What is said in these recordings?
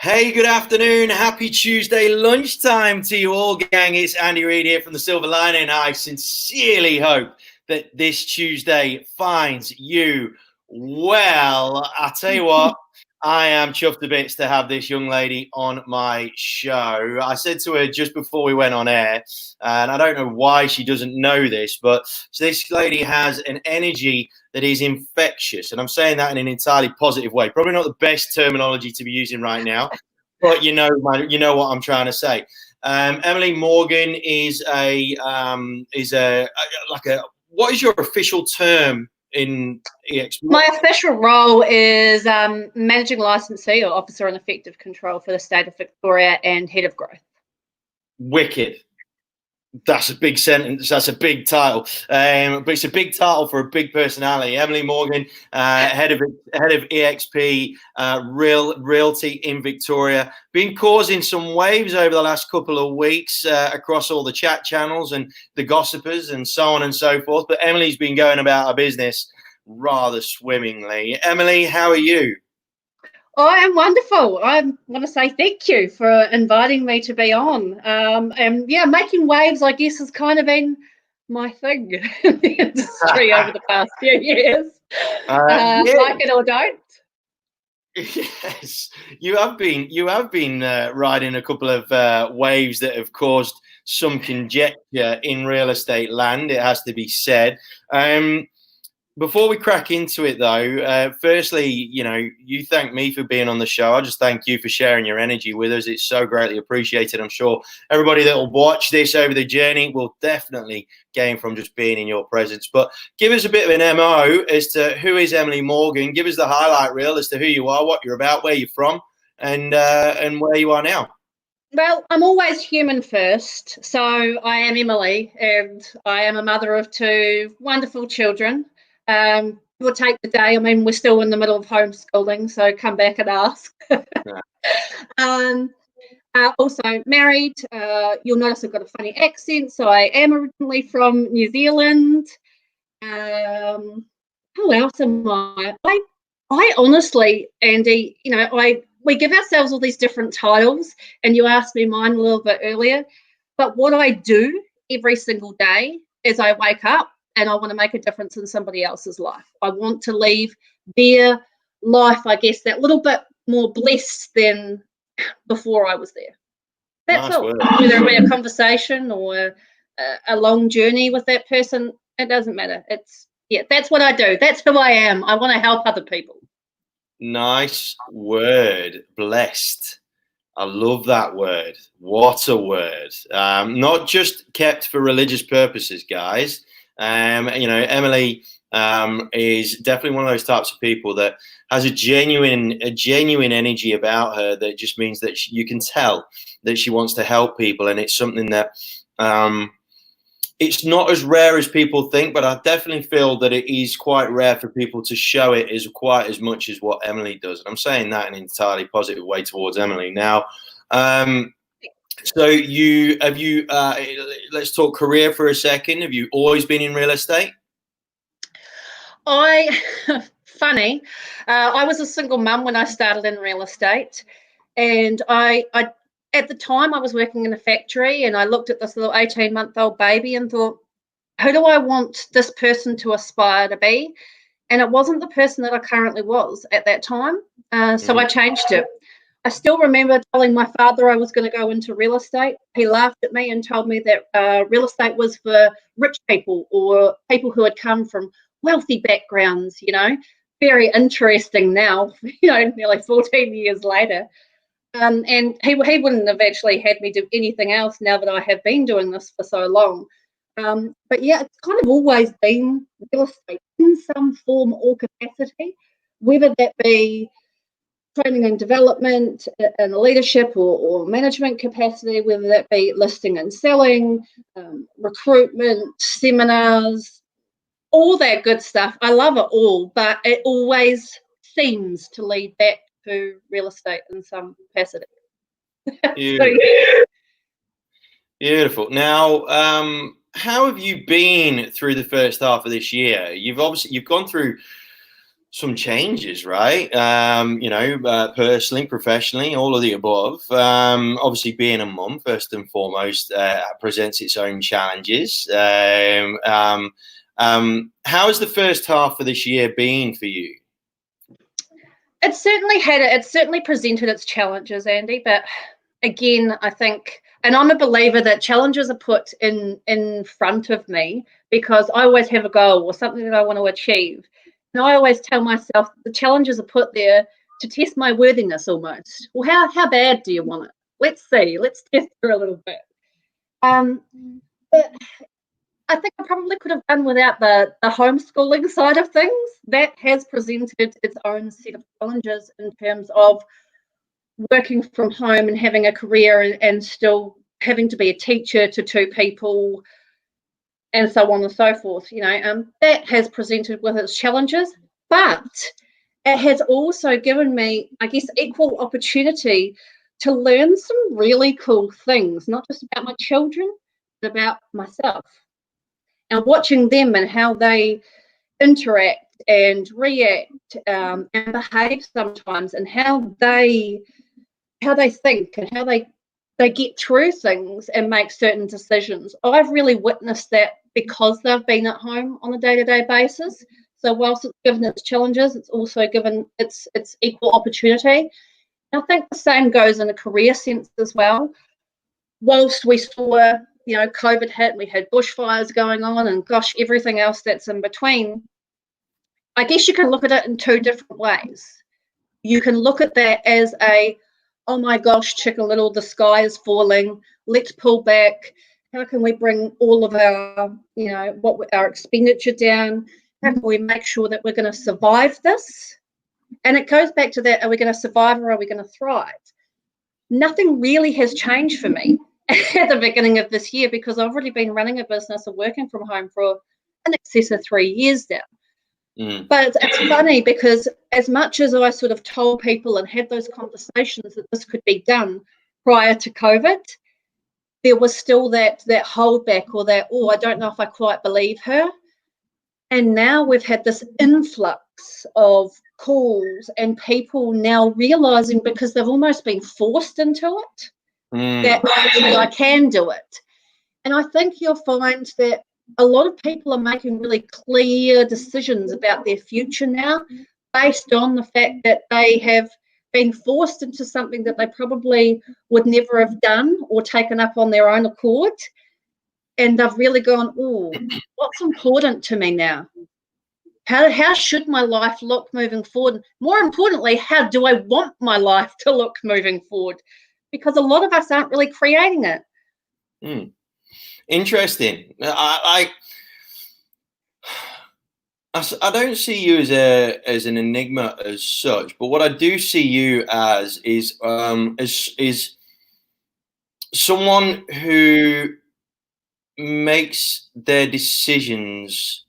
Hey, good afternoon. Happy Tuesday lunchtime to you all, gang. It's Andy Reid here from the Silver Lining. I sincerely hope that this Tuesday finds you well. I tell you what, I am chuffed to bits to have this young lady on my show. I said to her just before we went on air, and I don't know why she doesn't know this, but this lady has an energy that is infectious. And I'm saying that in an entirely positive way. Probably not the best terminology to be using right now, but you know what I'm trying to say. Emily Morgan is what is your official term in EXP? My official role is managing licensee or officer on effective control for the state of Victoria and head of growth. Wicked. That's a big sentence. That's a big title, but it's a big title for a big personality. Emily Morgan, head of EXP Realty in Victoria, been causing some waves over the last couple of weeks across all the chat channels and the gossipers and so on and so forth. But Emily's been going about her business rather swimmingly. Emily, how are you? I am wonderful. I want to say thank you for inviting me to be on. And yeah, making waves, I guess, has kind of been my thing in the industry over the past few years. Yeah. Like it or don't. Yes, you have been riding a couple of waves that have caused some conjecture in real estate land. It has to be said. Before we crack into it, though, firstly, you thank me for being on the show. I just thank you for sharing your energy with us. It's so greatly appreciated. I'm sure everybody that will watch this over the journey will definitely gain from just being in your presence. But give us a bit of an MO as to who is Emily Morgan. Give us the highlight reel as to who you are, what you're about, where you're from, and where you are now. Well, I'm always human first. So I am Emily, and I am a mother of two wonderful children. We'll take the day. I mean, we're still in the middle of homeschooling, so come back and ask. Also married. You'll notice I've got a funny accent, so I am originally from New Zealand. Who else am I? I honestly, Andy, we give ourselves all these different titles, and you asked me mine a little bit earlier. But what I do every single day is I wake up and I want to make a difference in somebody else's life. I want to leave their life, I guess, that little bit more blessed than before I was there. That's all. Whether it be a conversation or a long journey with that person, it doesn't matter. That's what I do. That's who I am. I want to help other people. Nice word, blessed. I love that word. What a word. Not just kept for religious purposes, guys. Emily is definitely one of those types of people that has a genuine energy about her that just means that you can tell that she wants to help people, and it's something that it's not as rare as people think, but I definitely feel that it is quite rare for people to show it as quite as much as what Emily does. And I'm saying that in an entirely positive way towards Emily. Now, so let's talk career for a second. Have you always been in real estate? Funny. I was a single mum when I started in real estate, and I at the time I was working in a factory, and I looked at this little 18-month-old baby and thought, who do I want this person to aspire to be? And it wasn't the person that I currently was at that time. So I changed it. I still remember telling my father I was going to go into real estate. He laughed at me and told me that real estate was for rich people or people who had come from wealthy backgrounds, very interesting now, nearly 14 years later. And he wouldn't have actually had me do anything else now that I have been doing this for so long. But yeah, it's kind of always been real estate in some form or capacity, whether that be training and development in a leadership or management capacity, whether that be listing and selling, recruitment, seminars, all that good stuff. I love it all, but it always seems to lead back to real estate in some capacity. Beautiful. Now, how have you been through the first half of this year? You've gone through some changes, right? Personally, professionally, all of the above. Obviously, being a mum, first and foremost, presents its own challenges. How's the first half of this year been for you? It certainly presented its challenges, Andy, but again, I think, and I'm a believer that challenges are put in front of me because I always have a goal or something that I want to achieve. And I always tell myself the challenges are put there to test my worthiness almost. Well, how bad do you want it? Let's see. Let's test her a little bit. But I think I probably could have done without the homeschooling side of things. That has presented its own set of challenges in terms of working from home and having a career and still having to be a teacher to two people and so on and so forth. That has presented with its challenges, but it has also given me, I guess, equal opportunity to learn some really cool things, not just about my children, but about myself. And watching them and how they interact and react and behave sometimes, and how they think and how they get through things and make certain decisions. I've really witnessed that because they've been at home on a day-to-day basis. So whilst it's given its challenges, it's also given its equal opportunity. And I think the same goes in a career sense as well. Whilst we saw COVID hit, we had bushfires going on, and gosh, everything else that's in between. I guess you can look at it in two different ways. You can look at that as oh my gosh, Chicken Little, the sky is falling. Let's pull back. How can we bring all of our, our expenditure down? How can we make sure that we're going to survive this? And it goes back to that: are we going to survive or are we going to thrive? Nothing really has changed for me at the beginning of this year because I've already been running a business and working from home for in excess of 3 years now. But it's funny because as much as I sort of told people and had those conversations that this could be done prior to COVID, there was still that holdback or that, I don't know if I quite believe her. And now we've had this influx of calls and people now realizing, because they've almost been forced into it, that actually I can do it. And I think you'll find that a lot of people are making really clear decisions about their future now based on the fact that they have been forced into something that they probably would never have done or taken up on their own accord. And they've really gone, what's important to me now? How should my life look moving forward? More importantly, how do I want my life to look moving forward? Because a lot of us aren't really creating it. Interesting. I don't see you as an enigma as such, but what I do see you as is someone who makes their decisions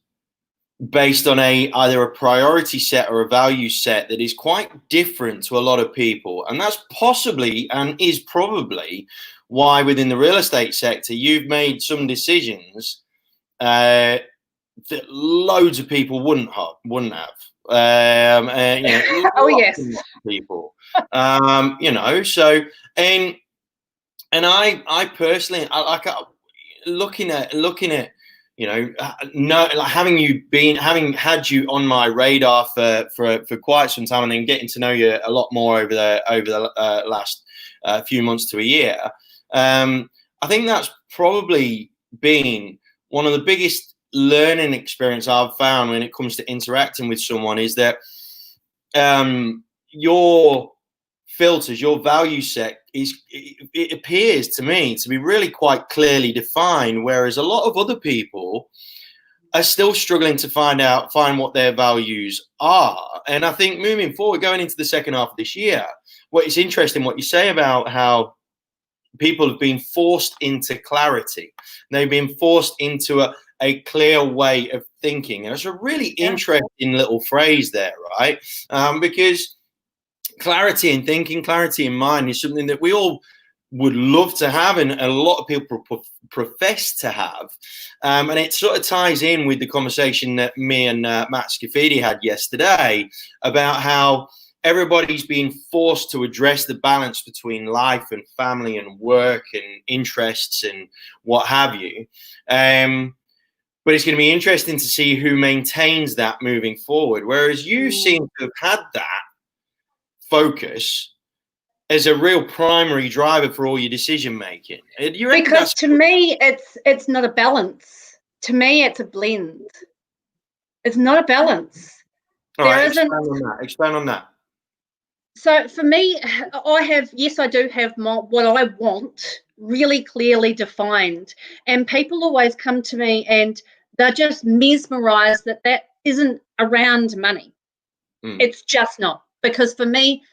based on either a priority set or a value set that is quite different to a lot of people, and that's possibly and is probably why within the real estate sector you've made some decisions that loads of people wouldn't have. Oh yes, people. So and I personally, looking at having had you on my radar for quite some time, and then getting to know you a lot more over the last few months to a year. I think that's probably been one of the biggest learning experience I've found when it comes to interacting with someone, is that your filters, your value set it appears to me to be really quite clearly defined, whereas a lot of other people are still struggling to find what their values are. And I think moving forward, going into the second half of this year, it's interesting what you say about how people have been forced into clarity. They've been forced into a clear way of thinking. And it's a really interesting little phrase there, right? Because clarity in thinking, clarity in mind is something that we all would love to have, and a lot of people profess to have. And it sort of ties in with the conversation that me and Matt Scafidi had yesterday about how everybody's being forced to address the balance between life and family and work and interests and what have you. But it's going to be interesting to see who maintains that moving forward. Whereas you seem to have had that focus as a real primary driver for all your decision making. Because to me, it's not a balance. To me, it's a blend. It's not a balance. All right, expand on that. So for me, I do have what I want really clearly defined. And people always come to me and they're just mesmerized that isn't around money. It's just not. Because for me,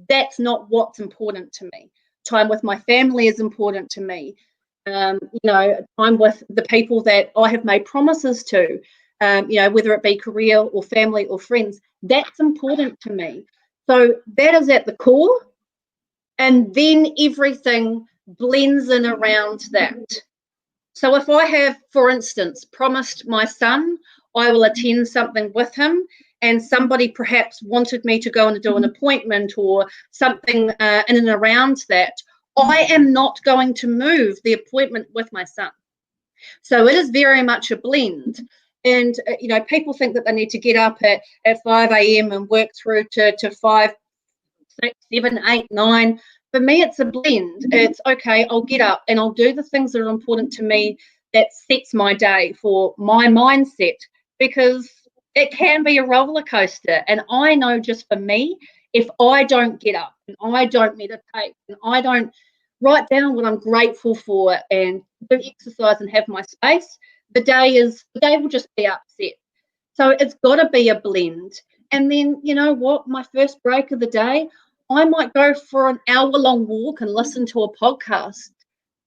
that's not what's important to me. Time with my family is important to me. Time with the people that I have made promises to, whether it be career or family or friends, that's important to me. So that is at the core, and then everything blends in around that. So if I have, for instance, promised my son I will attend something with him, and somebody perhaps wanted me to go and do an appointment or something in and around that, I am not going to move the appointment with my son. So it is very much a blend. And, people think that they need to get up at 5 a.m. and work through to 5, 6, 7, 8, 9. For me, it's a blend. It's okay, I'll get up and I'll do the things that are important to me that sets my day for my mindset, because it can be a roller coaster. And I know just for me, if I don't get up and I don't meditate and I don't write down what I'm grateful for and do exercise and have my space, the day will just be upset. So it's got to be a blend. And then, you know what, my first break of the day, I might go for an hour-long walk and listen to a podcast,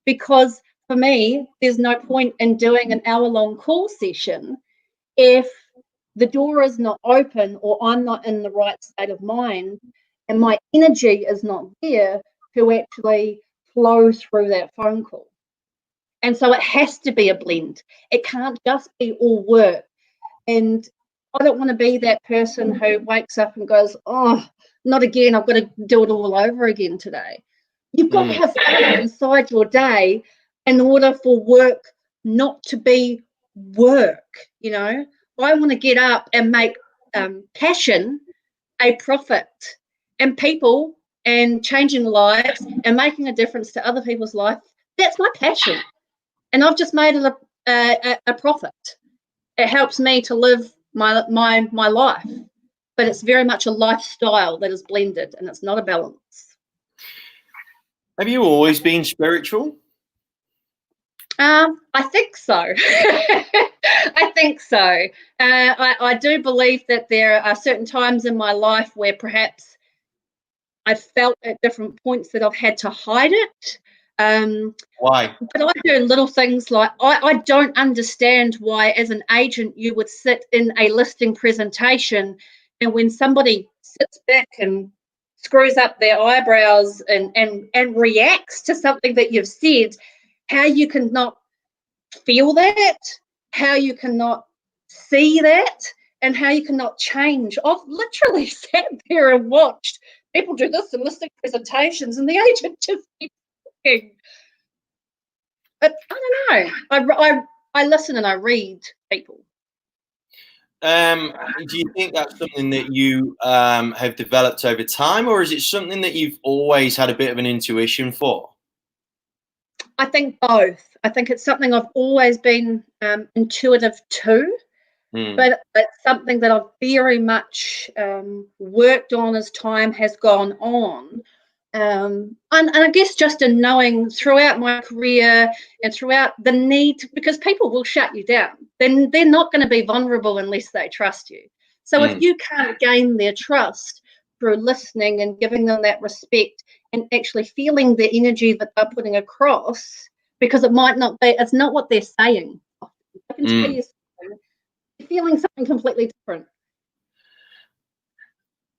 because for me, there's no point in doing an hour-long call session if the door is not open or I'm not in the right state of mind and my energy is not there to actually flow through that phone call. And so it has to be a blend. It can't just be all work. And I don't want to be that person who wakes up and goes, oh, not again, I've got to do it all over again today. You've got to have fun inside your day in order for work not to be work. I want to get up and make passion a profit, and people and changing lives and making a difference to other people's life. That's my passion. And I've just made it a profit. It helps me to live my life, but it's very much a lifestyle that is blended, and it's not a balance. Have you always been spiritual? I think so. I think so. I do believe that there are certain times in my life where perhaps I felt at different points that I've had to hide it. Why? But I do little things like I don't understand why, as an agent, you would sit in a listing presentation, and when somebody sits back and screws up their eyebrows and reacts to something that you've said, how you can not feel that, how you cannot see that, and how you cannot change. I've literally sat there and watched people do this in listing presentations, and the agent just keeps talking. But I don't know. I listen and I read people. Do you think that's something that you have developed over time, or is it something that you've always had a bit of an intuition for? I think both. I think it's something I've always been intuitive to, but it's something that I've very much worked on as time has gone on. And I guess just in knowing throughout my career and throughout the need, because people will shut you down. Then they're not going to be vulnerable unless they trust you. So if you can't gain their trust through listening and giving them that respect and actually feeling the energy that they're putting across, because it might not be, it's not what they're saying. I can tell you something, they're feeling something completely different.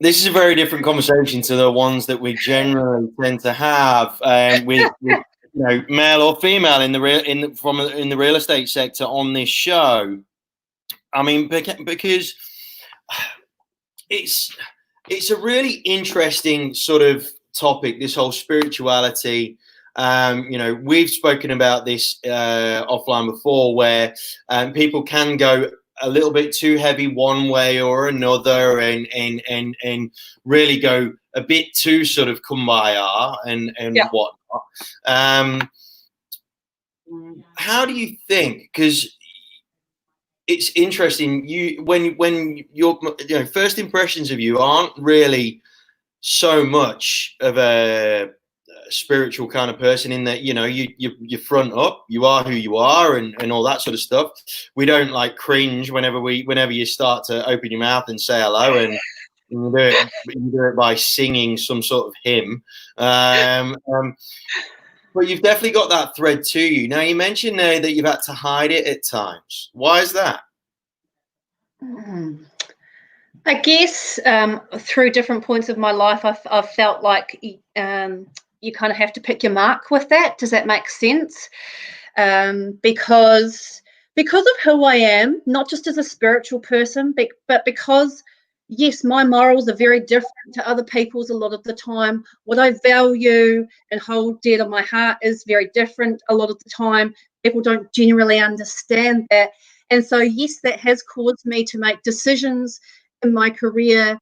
This is a very different conversation to the ones that we generally tend to have with male or female in the real estate sector on this show. I mean, because it's a really interesting sort of topic, this whole spirituality. We've spoken about this offline before, where people can go a little bit too heavy one way or another, and really go a bit too sort of kumbaya and whatnot. How do you think? Because it's interesting. When your first impressions of you aren't really so much of a spiritual kind of person, in that you front up, you are who you are, and all that sort of stuff. We don't like cringe whenever you start to open your mouth and say hello, and you do it by singing some sort of hymn. But you've definitely got that thread to you. Now, you mentioned there that you've had to hide it at times. Why is that? I guess through different points of my life, I've felt like you kind of have to pick your mark with that. Does that make sense? Because of who I am, not just as a spiritual person, but because, yes, my morals are very different to other people's a lot of the time. What I value and hold dear to my heart is very different a lot of the time. People don't generally understand that. And so, yes, that has caused me to make decisions in my career.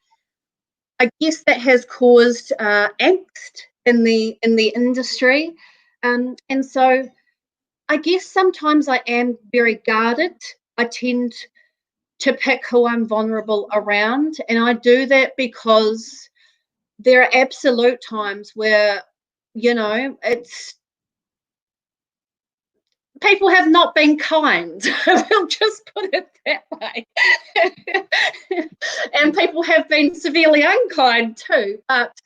I guess that has caused angst in the industry. And so I guess sometimes I am very guarded. I tend to pick who I'm vulnerable around. And I do that because there are absolute times where, it's people have not been kind. We'll just put it that way. And people have been severely unkind too. But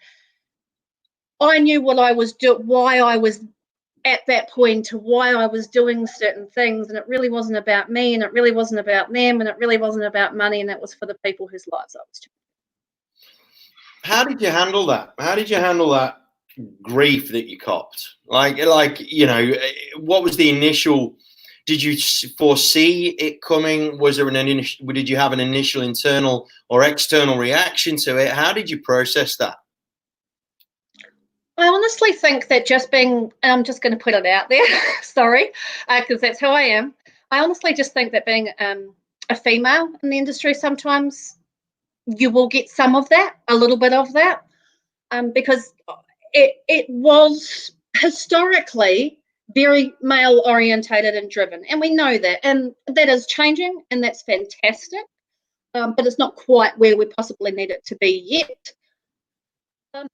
I knew what I was doing, why I was at that point, to why I was doing certain things, and it really wasn't about me, and it really wasn't about them, and it really wasn't about money, and it was for the people whose lives I was changing. How did you handle that? How did you handle that grief that you copped? Like what was the initial? Did you foresee it coming? Was there did you have an initial internal or external reaction to it? How did you process that? I honestly think that I'm just going to put it out there, sorry, because that's who I am. I honestly just think that being a female in the industry, sometimes you will get some of that, a little bit of that, because it was historically very male orientated and driven, and we know that, and that is changing, and that's fantastic, but it's not quite where we possibly need it to be yet.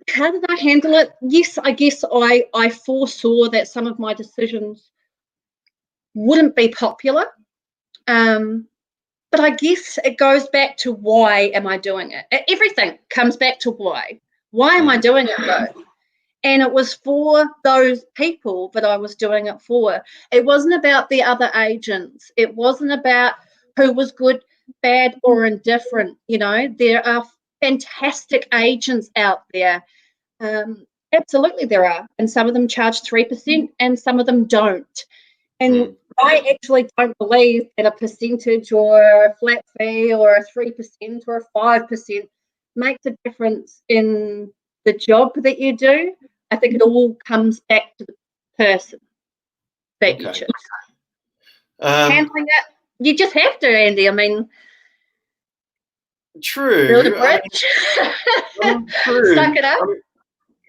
How did I handle it? Yes, I guess I foresaw that some of my decisions wouldn't be popular, but I guess it goes back to, why am I doing it? Everything comes back to why. Why am I doing it though? And it was for those people that I was doing it for. It wasn't about the other agents. It wasn't about who was good, bad, or indifferent. There are fantastic agents out there. Absolutely there are. And some of them charge 3% and some of them don't. And I actually don't believe that a percentage or a flat fee or a 3% or a 5% makes a difference in the job that you do. I think it all comes back to the person that you choose. Handling it, you just have to, Andy. I mean, true. Build a bridge. True. Suck it up.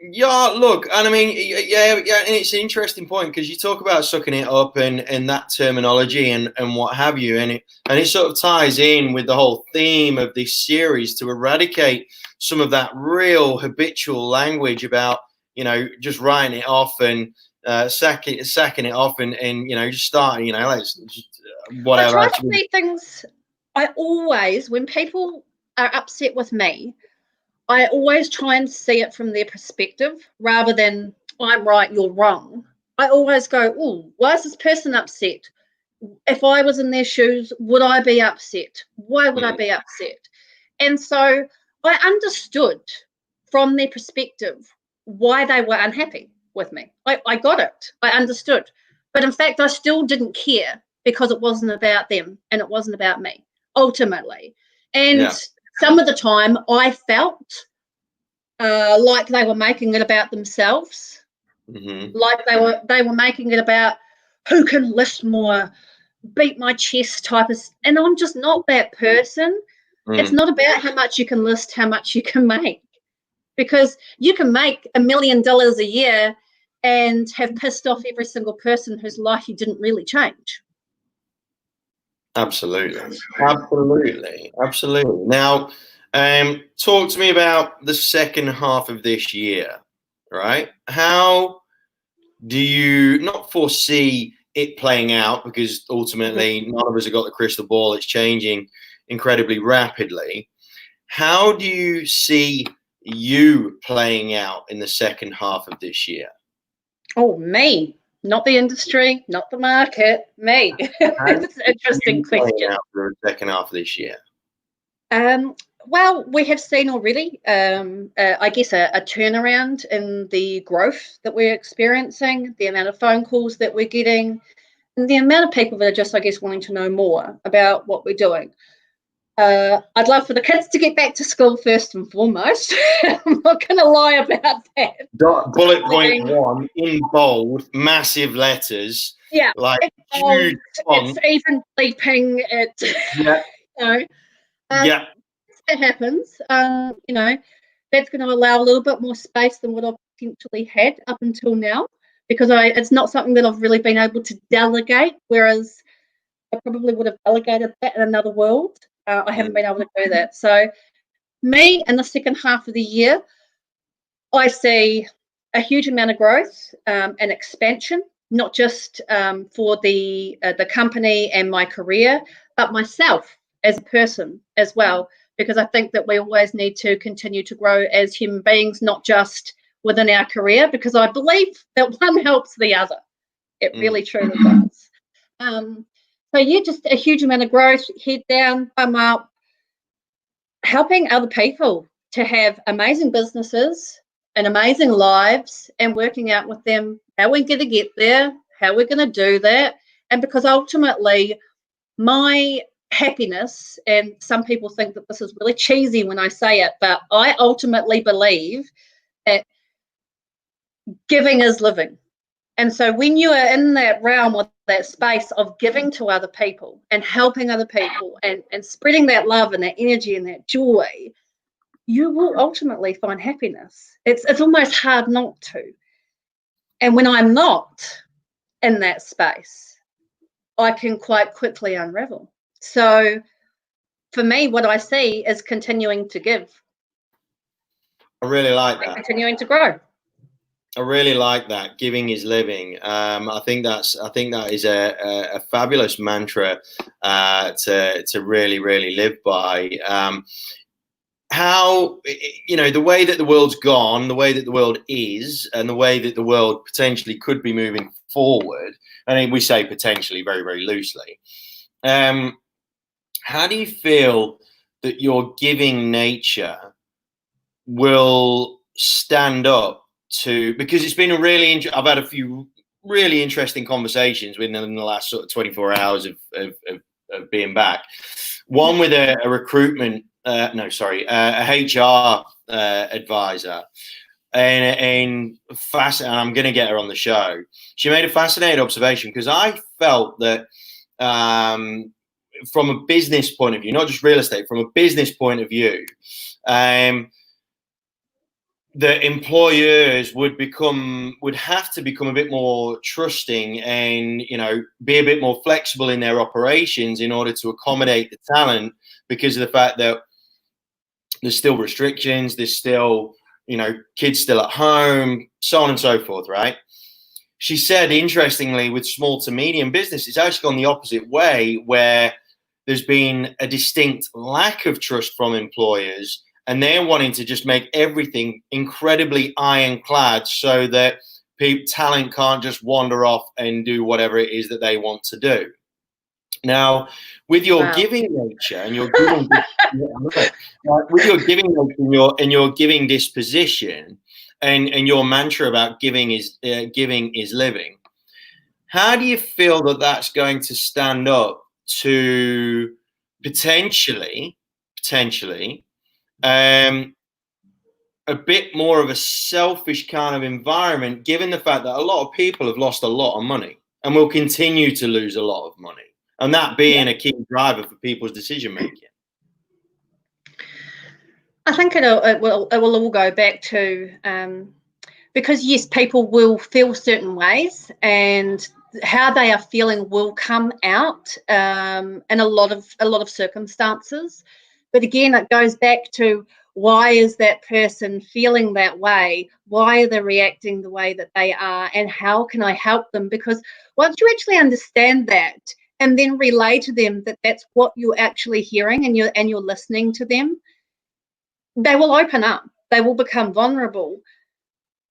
Yeah, look, and I mean, yeah, and it's an interesting point, because you talk about sucking it up and that terminology and what have you, and it sort of ties in with the whole theme of this series, to eradicate some of that real habitual language about just writing it off and sacking it off and just starting whatever. I try to see things. I always, when people are upset with me, I always try and see it from their perspective rather than I'm right, you're wrong. I always go, oh, why is this person upset? If I was in their shoes, would I be upset? Why would I be upset? And so I understood from their perspective why they were unhappy with me. I got it. I understood. But in fact, I still didn't care because it wasn't about them and it wasn't about me, ultimately. And some of the time I felt like they were making it about themselves, like they were making it about who can lift more, beat my chest type of, and I'm just not that person. It's not about how much you can list, how much you can make, because you can make $1 million a year and have pissed off every single person whose life you didn't really change. Absolutely. Now, talk to me about the second half of this year, right? How do you not foresee it playing out? Because ultimately, none of us have got the crystal ball. It's changing incredibly rapidly. How do you see you playing out in the second half of this year? Oh, me. Not the industry, not the market, me. That's an interesting question. For the second half of this year. Well, we have seen already, I guess, a turnaround in the growth that we're experiencing, the amount of phone calls that we're getting, and the amount of people that are just, I guess, wanting to know more about what we're doing. I'd love for the kids to get back to school first and foremost. I'm not going to lie about that. Bullet point 1 in bold, massive letters. Yeah, like huge font. It's even bleeping. It happens. That's going to allow a little bit more space than what I've potentially had up until now, because it's not something that I've really been able to delegate, whereas I probably would have delegated that in another world. I haven't been able to do that. So me in the second half of the year, I see a huge amount of growth and expansion, not just for the company and my career, but myself as a person as well, because I think that we always need to continue to grow as human beings, not just within our career, because I believe that one helps the other. It really truly does. So yeah, just a huge amount of growth, head down, bum up, helping other people to have amazing businesses and amazing lives, and working out with them how we're going to get there, how we're going to do that. And because ultimately my happiness, and some people think that this is really cheesy when I say it, but I ultimately believe that giving is living. And so when you are in that realm or that space of giving to other people and helping other people and spreading that love and that energy and that joy, you will ultimately find happiness. It's almost hard not to. And when I'm not in that space, I can quite quickly unravel. So for me, what I see is continuing to give. I really like that. Continuing to grow. I really like that. Giving is living. I think that is a fabulous mantra to really live by. How, the way that the world's gone, the way that the world is, and the way that the world potentially could be moving forward. I mean, we say potentially very, very loosely. How do you feel that your giving nature will stand up to, because it's been I've had a few really interesting conversations within the last sort of 24 hours of being back. One with a recruitment, a HR advisor, and I'm going to get her on the show. She made a fascinating observation, because I felt that from a business point of view, not just real estate, from a business point of view, the employers would have to become a bit more trusting and, be a bit more flexible in their operations in order to accommodate the talent, because of the fact that there's still restrictions, there's still, kids still at home, so on and so forth, right? She said, interestingly, with small to medium business, it's actually gone the opposite way, where there's been a distinct lack of trust from employers, and they're wanting to just make everything incredibly ironclad, so that talent can't just wander off and do whatever it is that they want to do. Now, with your Wow. giving nature and your giving, with your giving nature and your giving disposition, and your mantra about giving is living, how do you feel that that's going to stand up to potentially, a bit more of a selfish kind of environment, given the fact that a lot of people have lost a lot of money and will continue to lose a lot of money, and that being a key driver for people's decision making? I think it will all go back to because yes, people will feel certain ways, and how they are feeling will come out in a lot of circumstances. But again, it goes back to, why is that person feeling that way? Why are they reacting the way that they are? And how can I help them? Because once you actually understand that, and then relay to them that that's what you're actually hearing, and you're listening to them, they will open up. They will become vulnerable.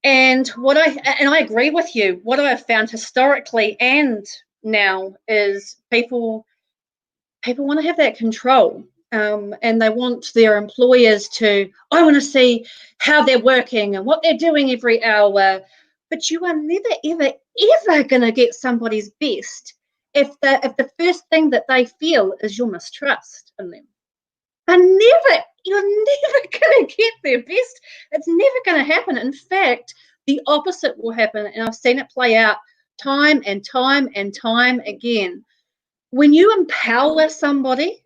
And I agree with you. What I have found historically and now is people want to have that control, and they want their employers to. I want to see how they're working and what they're doing every hour. But you are never, ever, ever going to get somebody's best if the first thing that they feel is your mistrust in them. You're never going to get their best. It's never going to happen. In fact, the opposite will happen. And I've seen it play out time and time and time again. When you empower somebody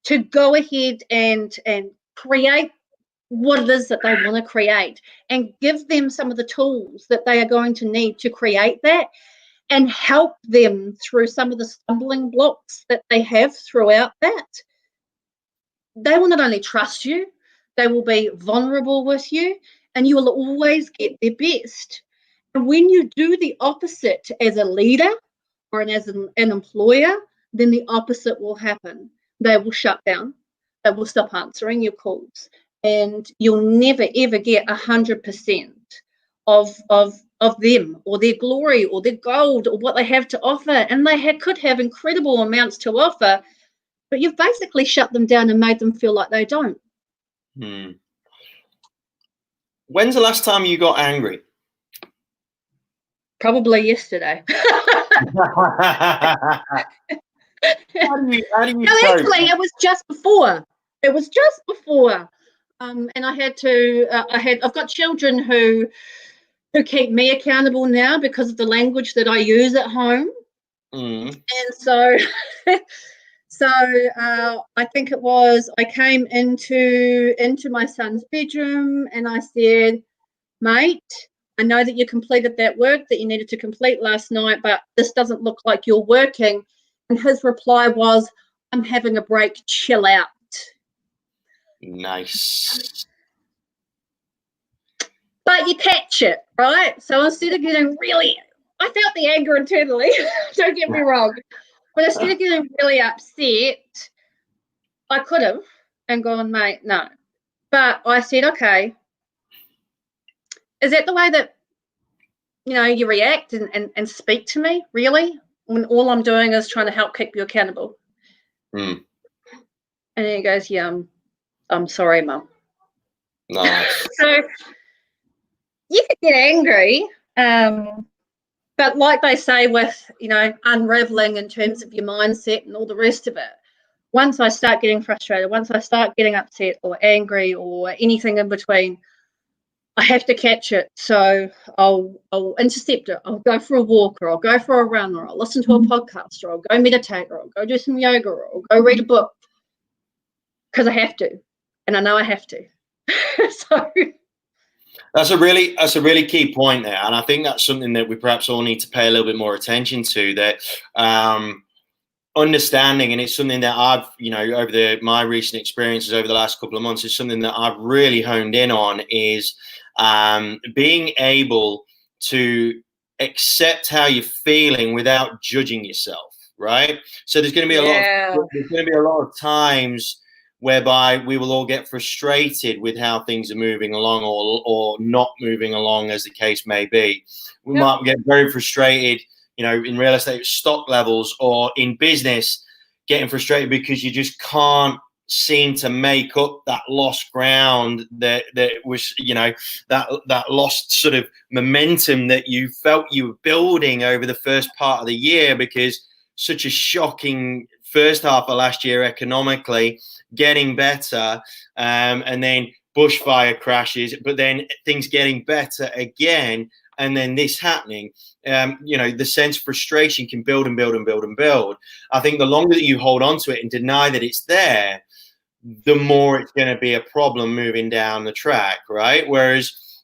to go ahead and create what it is that they want to create, and give them some of the tools that they are going to need to create that, and help them through some of the stumbling blocks that they have throughout that, they will not only trust you, they will be vulnerable with you, and you will always get their best. And when you do the opposite as a leader or as an employer, then the opposite will happen. They will shut down. They will stop answering your calls, and you'll never ever get 100% of them, or their glory, or their gold, or what they have to offer. And they could have incredible amounts to offer, but you've basically shut them down and made them feel like they don't. When's the last time you got angry? Probably yesterday. How do you No, actually, it was just before. And I've got children who keep me accountable now because of the language that I use at home. And so I think it was, I came into my son's bedroom and I said, mate, I know that you completed that work that you needed to complete last night, but this doesn't look like you're working. And his reply was, I'm having a break, chill out. Nice. But you catch it, right? So instead of getting really, I felt the anger internally, don't get me wrong. But instead of getting really upset, I could have and gone, mate, no. But I said, okay, is that the way that, you react and speak to me, really? When all I'm doing is trying to help keep you accountable. And then he goes, yeah, I'm sorry, Mum. Nice. So you could get angry, but like they say with, unraveling in terms of your mindset and all the rest of it, once I start getting frustrated, once I start getting upset or angry or anything in between, I have to catch it. So I'll intercept it. I'll go for a walk, or I'll go for a run, or I'll listen to a podcast, or I'll go meditate, or I'll go do some yoga, or I'll go read a book, because I have to, and I know I have to. So that's a really key point there, and I think that's something that we perhaps all need to pay a little bit more attention to. That understanding, and it's something that I've, over my recent experiences over the last couple of months, is something that I've really honed in on, is being able to accept how you're feeling without judging yourself, right? So there's going to be a lot of times whereby we will all get frustrated with how things are moving along, or not moving along, as the case may be. We might get very frustrated in real estate, stock levels, or in business, getting frustrated because you just can't seem to make up that lost ground that was, that lost sort of momentum that you felt you were building over the first part of the year, because such a shocking first half of last year economically, getting better, and then bushfire crashes, but then things getting better again, and then this happening. The sense of frustration can build and build and build and build. I think the longer that you hold on to it and deny that it's there, the more it's going to be a problem moving down the track, right? Whereas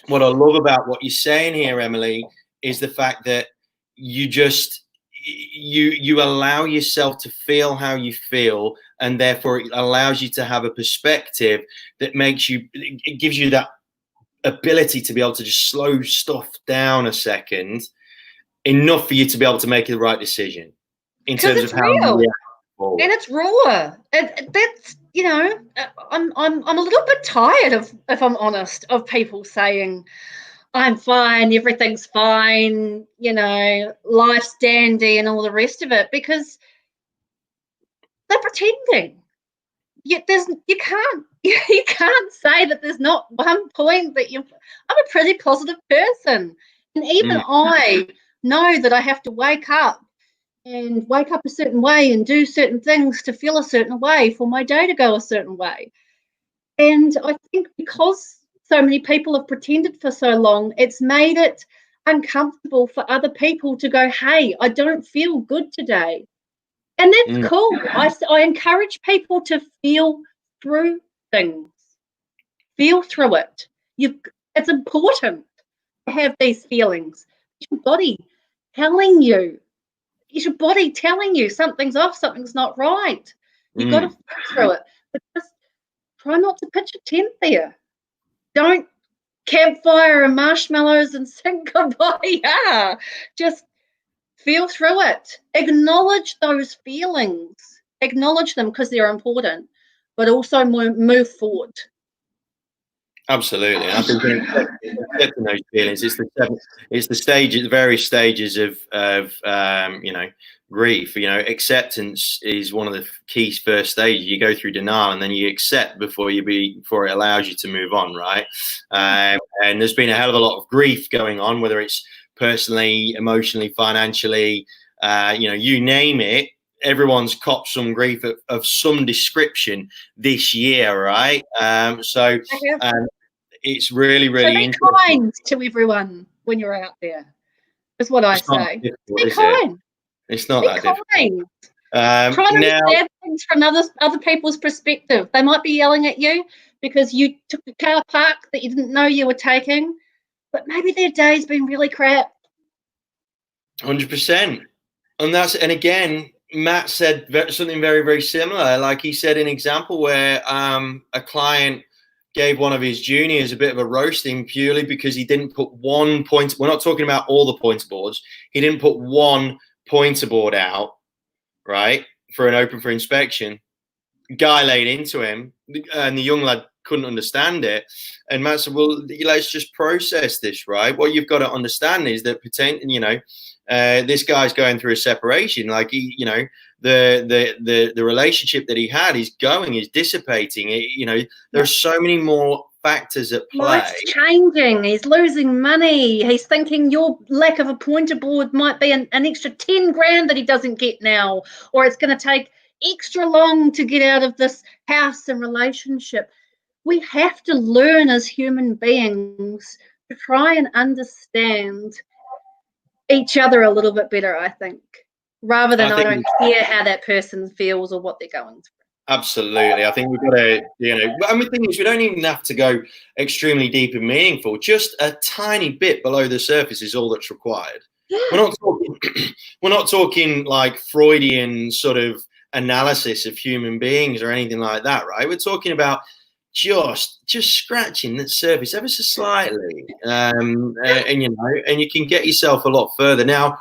what I love about what you're saying here, Emily, is the fact that you just you allow yourself to feel how you feel, and therefore it allows you to have a perspective that makes you, it gives you that ability to be able to just slow stuff down a second, enough for you to be able to make the right decision in terms of how you react forward. And it's raw. That's, I'm a little bit tired of, if I'm honest, of people saying, I'm fine, everything's fine, life's dandy and all the rest of it, because they're pretending. You can't say that there's not one point that I'm a pretty positive person. And even I know that I have to wake up a certain way and do certain things to feel a certain way for my day to go a certain way. And I think because so many people have pretended for so long, it's made it uncomfortable for other people to go, hey, I don't feel good today. And that's cool. I encourage people to feel through things. Feel through it. It's important to have these feelings. It's your body telling you. It's your body telling you something's off, something's not right. You've got to feel through it. But just try not to pitch a tent there. Don't campfire and marshmallows and sing Kumbaya. Just feel through it. Acknowledge those feelings. Acknowledge them because they're important, but also move forward. Absolutely. I think accepting those feelings, it's the various stages of grief. Acceptance is one of the key first stages. You go through denial and then you accept before it allows you to move on, right? And there's been a hell of a lot of grief going on, whether it's personally, emotionally, financially, you name it. Everyone's copped some grief of some description this year, right? It's really, really so interesting. Be kind to everyone when you're out there, is what I say. Be kind. It's not that difficult. Try to understand things from other people's perspective. They might be yelling at you because you took a car park that you didn't know you were taking, but maybe their day's been really crap. 100%. And again, Matt said something very, very similar. Like he said an example where a client gave one of his juniors a bit of a roasting purely because he didn't put one point. We're not talking about all the pointer boards. He didn't put one pointer board out, right, for an open for inspection. Guy laid into him, and the young lad couldn't understand it. And Matt said, well, let's just process this, right? What you've got to understand is that this guy's going through a separation. Like the relationship that he had is dissipating. There are so many more factors at play. Life's changing. He's losing money. He's thinking your lack of a pointer board might be an extra 10 grand that he doesn't get now, or it's going to take extra long to get out of this house and relationship. We have to learn as human beings to try and understand each other a little bit better, I think, rather than I don't care how that person feels or what they're going through. Absolutely. I think we've got to, and the thing is, we don't even have to go extremely deep and meaningful. Just a tiny bit below the surface is all that's required. Yeah. We're not talking like Freudian sort of analysis of human beings or anything like that, right? We're talking about just scratching the surface ever so slightly, and you can get yourself a lot further. Now,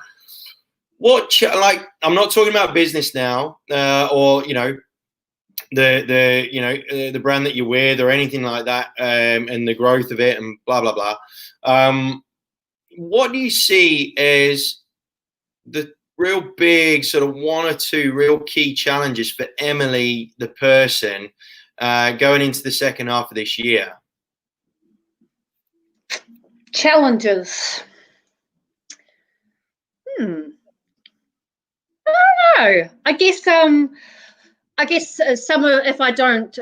I'm not talking about business now, or the brand that you're with or anything like that, and the growth of it and blah blah blah. What do you see as the real big sort of one or two real key challenges for Emily, the person, going into the second half of this year? Challenges. I don't know. I guess some of, if I don't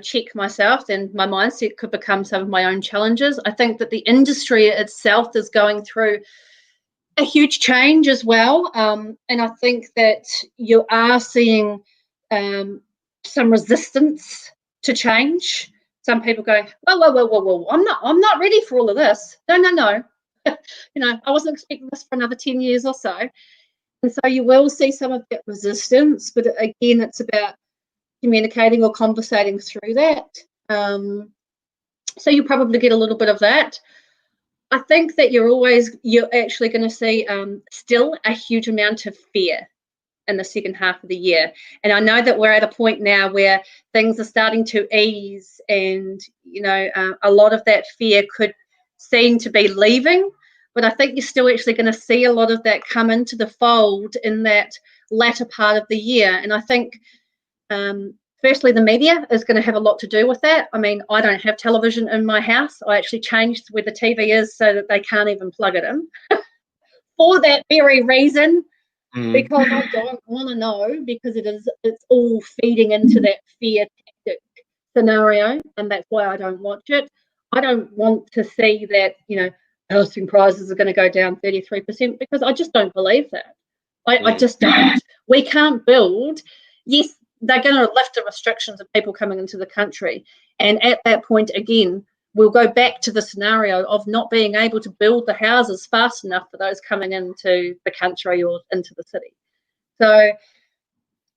check myself, then my mindset could become some of my own challenges. I think that the industry itself is going through a huge change as well, and I think that you are seeing some resistance to change. Some people going, whoa, I'm not ready for all of this. No. I wasn't expecting this for another 10 years or so. And so you will see some of that resistance, but again, it's about communicating or conversating through that. So you probably get a little bit of that. I think that you're actually going to see still a huge amount of fear in the second half of the year. And I know that we're at a point now where things are starting to ease, and a lot of that fear could seem to be leaving. But I think you're still actually going to see a lot of that come into the fold in that latter part of the year. And I think, firstly, the media is going to have a lot to do with that. I mean, I don't have television in my house. I actually changed where the TV is so that they can't even plug it in for that very reason, because I don't want to know, because it's all feeding into that fear tactic scenario, and that's why I don't watch it. I don't want to see that, housing prices are going to go down 33%, because I just don't believe that. I just don't. We can't build. Yes, they're going to lift the restrictions of people coming into the country. And at that point, again, we'll go back to the scenario of not being able to build the houses fast enough for those coming into the country or into the city. So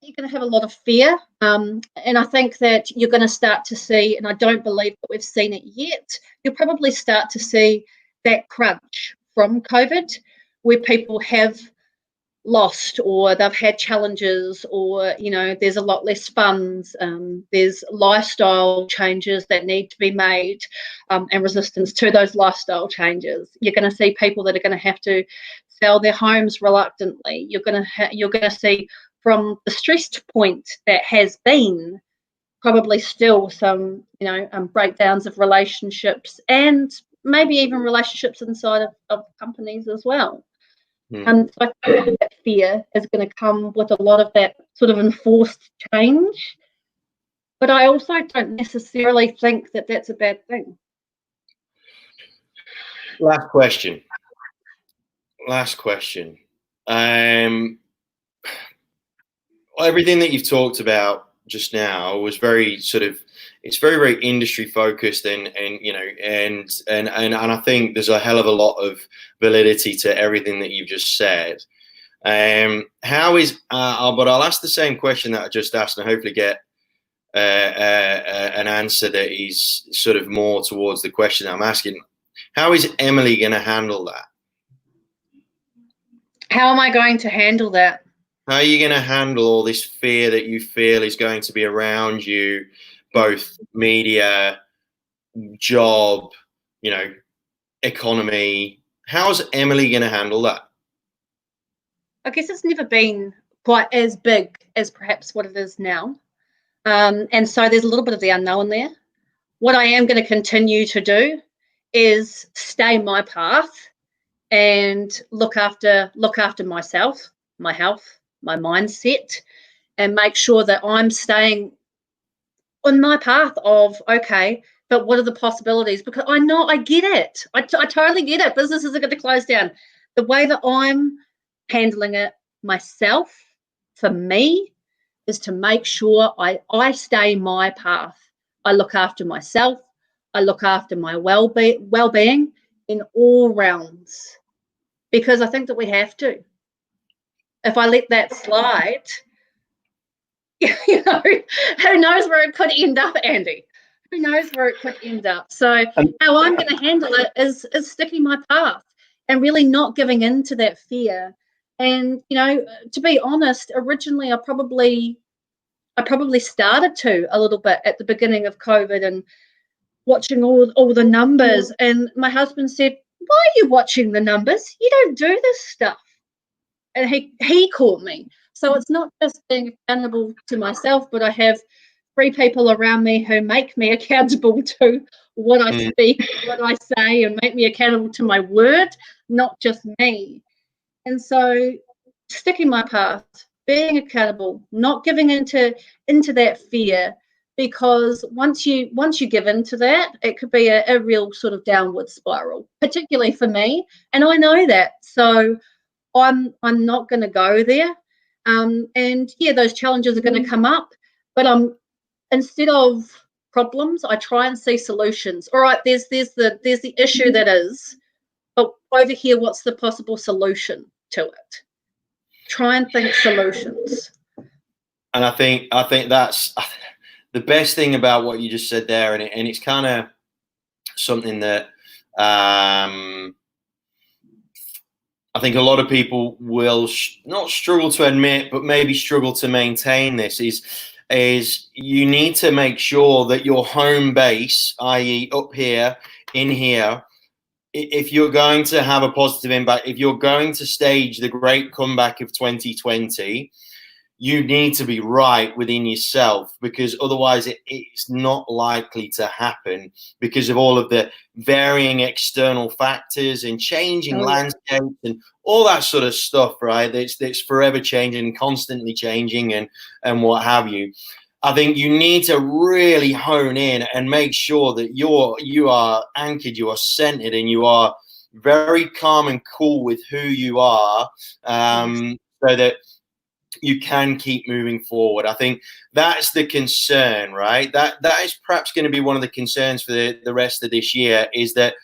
you're going to have a lot of fear. And I think that you're going to start to see, and I don't believe that we've seen it yet, you'll probably start to see that crunch from COVID, where people have lost, or they've had challenges, or there's a lot less funds, there's lifestyle changes that need to be made, and resistance to those lifestyle changes. You're going to see people that are going to have to sell their homes reluctantly. You're going to see, from the stressed point that has been, probably still some breakdowns of relationships, and maybe even relationships inside of companies as well. And so I think that fear is going to come with a lot of that sort of enforced change. But I also don't necessarily think that that's a bad thing. Last question. Everything that you've talked about just now was very it's very, very industry focused, and I think there's a hell of a lot of validity to everything that you've just said. How is but I'll ask the same question that I just asked, and hopefully get an answer that is sort of more towards the question I'm asking. How is Emily going to handle that? How am I going to handle that? How are you going to handle all this fear that you feel is going to be around you, both media, job, economy? How's Emily going to handle that? I guess it's never been quite as big as perhaps what it is now. And so there's a little bit of the unknown there. What I am going to continue to do is stay my path and look after myself, my health, my mindset, and make sure that I'm staying on my path of, okay, but what are the possibilities? Because I get it. I totally get it. Businesses are going to close down. The way that I'm handling it myself, for me, is to make sure I stay my path. I look after myself. I look after my well-being in all realms, because I think that we have to. If I let that slide, who knows where it could end up, Andy? Who knows where it could end up? So how I'm going to handle it is sticking my path and really not giving in to that fear. And, to be honest, originally I probably started to a little bit at the beginning of COVID, and watching all the numbers. And my husband said, why are you watching the numbers? You don't do this stuff. and he caught me. So it's not just being accountable to myself, but I have 3 people around me who make me accountable to what I speak, what I say, and make me accountable to my word, not just me. And so sticking my path, being accountable, not giving into that fear, because once you give into that, it could be a real sort of downward spiral, particularly for me. And I know that. So I'm not going to go there. And yeah, those challenges are going to come up, but instead of problems, I try and see solutions. All right, there's the issue that is, but over here, what's the possible solution to it? Try and think solutions. And I think that's the best thing about what you just said there, and it's kind of something that I think a lot of people will not struggle to admit, but maybe struggle to maintain this is you need to make sure that your home base, i.e. up here, in here, if you're going to have a positive impact, if you're going to stage the great comeback of 2020, you need to be right within yourself, because otherwise it's not likely to happen because of all of the varying external factors and changing landscapes and all that sort of stuff, right? That's forever changing, constantly changing, and what have you. I think you need to really hone in and make sure that you are anchored, you are centered, and you are very calm and cool with who you are, so that you can keep moving forward. I think that's the concern, right? That is perhaps going to be one of the concerns for the rest of this year, is that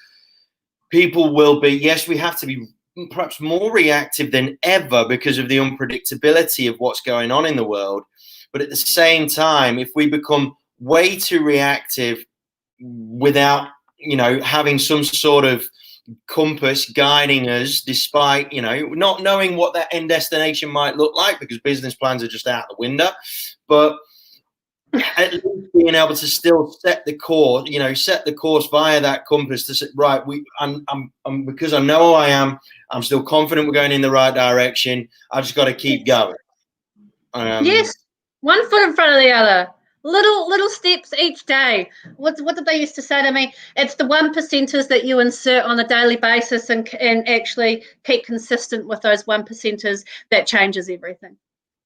people will be, yes, we have to be perhaps more reactive than ever because of the unpredictability of what's going on in the world. But at the same time, if we become way too reactive without, having some sort of compass guiding us, despite, not knowing what that end destination might look like, because business plans are just out the window, but at least being able to still set the course, via that compass to say, right, I'm because I know I am, I'm still confident we're going in the right direction. I just got to keep going. Yes, one foot in front of the other. Little steps each day. What did they used to say to me? It's the 1%ers that you insert on a daily basis and actually keep consistent with those 1%ers that changes everything.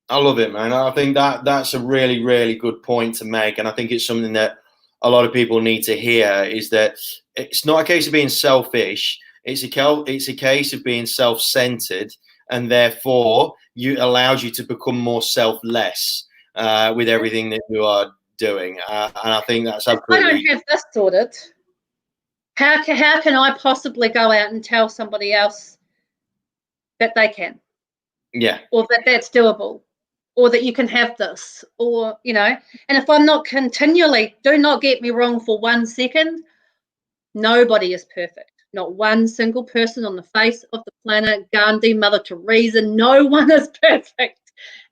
I love it, man. I think that's a really, really good point to make. And I think it's something that a lot of people need to hear, is that it's not a case of being selfish. It's a case of being self-centered, and therefore allows you to become more selfless with everything that you are doing. And I think that's absolutely... If I don't have this sorted, how can I possibly go out and tell somebody else that they can? Yeah. Or that that's doable, or that you can have this, or, and if I'm not continually, do not get me wrong for 1 second, nobody is perfect. Not one single person on the face of the planet, Gandhi, Mother Teresa, no one is perfect.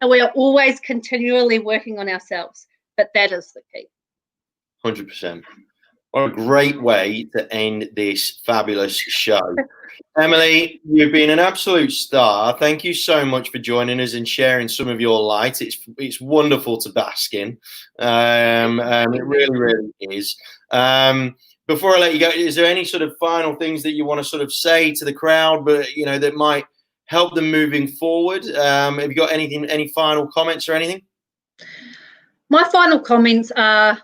And we are always continually working on ourselves. But that is the key. 100%. What a great way to end this fabulous show. Emily, you've been an absolute star. Thank you so much for joining us and sharing some of your light. It's wonderful to bask in. It really, really is. Before I let you go, is there any sort of final things that you want to sort of say to the crowd, but that might help them moving forward? Have you got any final comments or anything? My final comments are: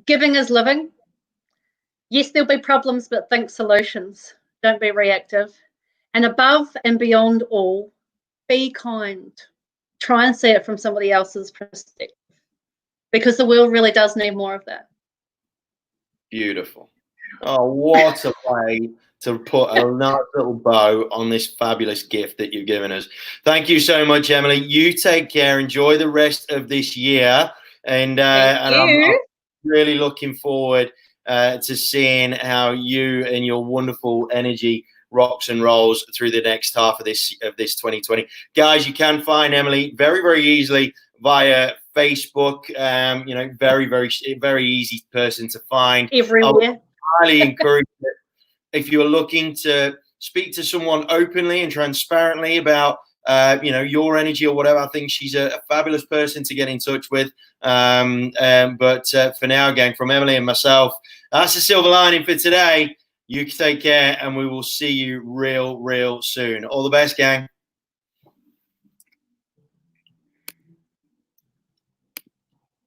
giving is living. Yes, there'll be problems, but think solutions. Don't be reactive. And above and beyond all, be kind. Try and see it from somebody else's perspective, because the world really does need more of that. Beautiful. Oh, what a way to put a nice little bow on this fabulous gift that you've given us. Thank you so much, Emily. You take care. Enjoy the rest of this year. And I'm really looking forward to seeing how you and your wonderful energy rocks and rolls through the next half of this 2020. Guys, you can find Emily very, very easily via Facebook. Very, very, very easy person to find everywhere. I highly encourage it. If you're looking to speak to someone openly and transparently about your energy or whatever, I think she's a fabulous person to get in touch with. But for now, gang, from Emily and myself, that's the silver lining for today. You take care, and we will see you real soon. All the best, gang.